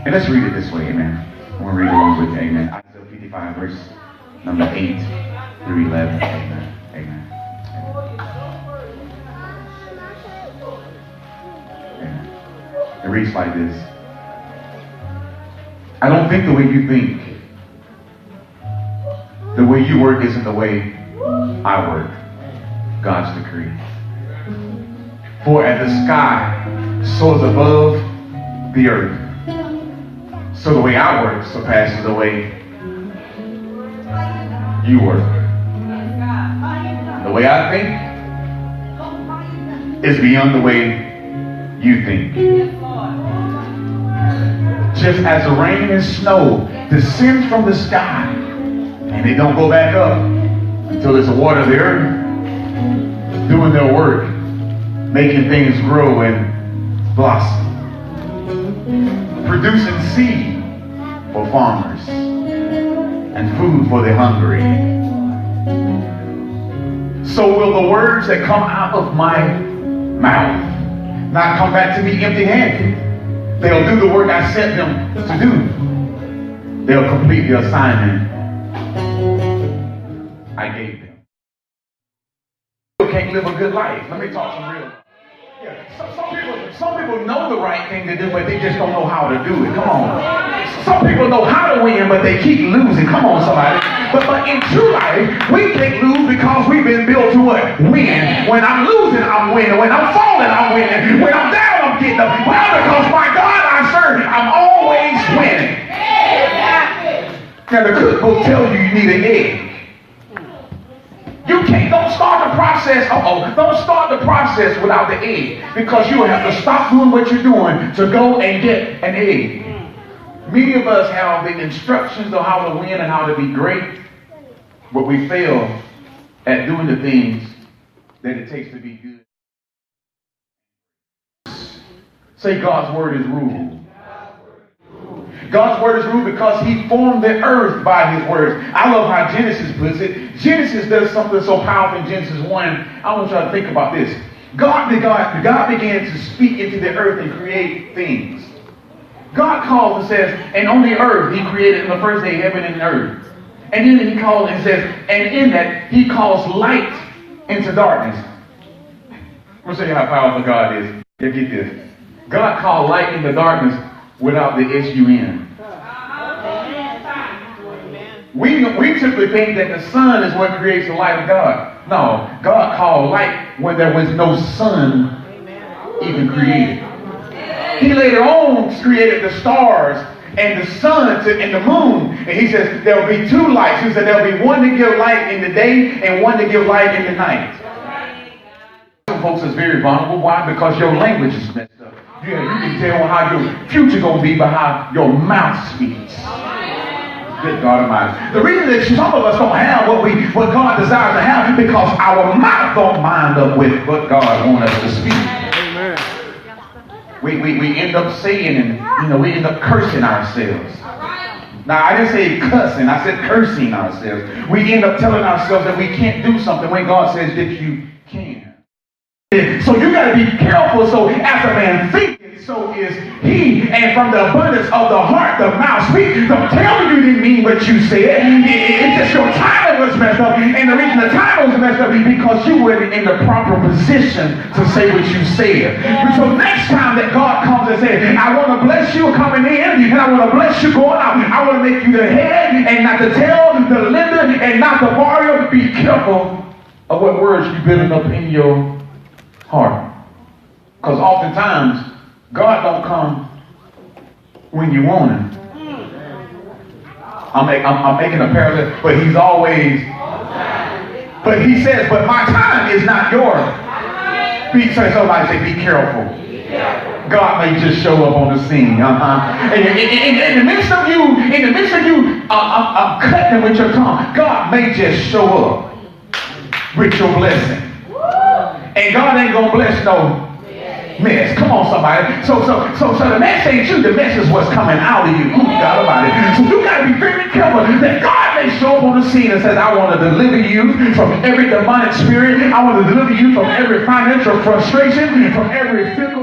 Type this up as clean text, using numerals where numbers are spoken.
And let's read it this way, amen. I'm going to read along with you, amen. Isaiah 55, verse number 8 through 11, amen. Amen. Amen. It reads like this. I don't think the way you think. The way you work isn't the way I work. God's decree. For as the sky soars above the earth, so the way I work surpasses the way you work. The way I think is beyond the way you think. Just as the rain and snow descends from the sky and they don't go back up until it's the water of the earth doing their work, making things grow and blossom, producing seed for farmers and food for the hungry. So will the words that come out of my mouth not come back to me empty-handed. They'll do the work I sent them to do. They'll complete the assignment I gave them. People can't live a good life. Let me talk some real. Yeah, some people know the right thing to do, but they just don't know how to do it. Come on. Some people know how to win, but they keep losing. Come on, somebody. But in true life, we can't lose because we've been built to what? Win. When I'm losing, I'm winning. When I'm falling, I'm winning. When I'm down, I'm getting up. Why? Because my God I serve, I'm always winning. Now the cookbook tells you need an egg. Don't start the process. Don't start the process without the egg, because you will have to stop doing what you're doing to go and get an egg. Many of us have the instructions on how to win and how to be great, but we fail at doing the things that it takes to be good. Say, God's word is rule. God's word is rule because he formed the earth by his words. I love how Genesis puts it. Genesis does something so powerful in Genesis 1. I want you to think about this. God began to speak into the earth and create things. God calls and says, and on the earth he created in the first day heaven and earth. And then he calls and says, and in that he calls light into darkness. I'm going to show you how powerful God is. Yeah, get this. God called light into darkness without the S-U-N. We typically think that the sun is what creates the light of God. No, God called light when there was no sun even created. He later on created the stars and the sun and the moon. And he says there will be two lights. He said there will be one to give light in the day and one to give light in the night. Some folks is very vulnerable. Why? Because your language is messed up. Yeah, you can tell how your future going to be by how your mouth speaks. Good God Almighty. The reason that some of us don't have what God desires to have is because our mouth don't mind up with what God wants us to speak. Amen. We end up saying and we end up cursing ourselves. Now I didn't say cussing, I said cursing ourselves. We end up telling ourselves that we can't do something when God says that you can. So you got to be careful. So as a man thinketh, so is he. And from the abundance of the heart, the mouth speaks. Don't tell me you didn't mean what you said. It's just your timing was messed up. And the reason the timing was messed up is because you weren't in the proper position to say what you said. So next time that God comes and says, I want to bless you coming in, and I want to bless you going out. I want to make you the head and not the tail, the lender and not the borrower. Be careful of what words you're building up in your heart. Because oftentimes God don't come when you want him. I'm making a parallel, but he's always. But he says, but my time is not yours. Somebody say, be careful. God may just show up on the scene. In the midst of you, cutting with your tongue, God may just show up with your blessing. And God ain't gonna bless no mess. Come on, somebody. So the mess ain't you. The mess is what's coming out of you. God about it. So you gotta be very careful that God may show up on the scene and says, I want to deliver you from every demonic spirit. I want to deliver you from every financial frustration, from every physical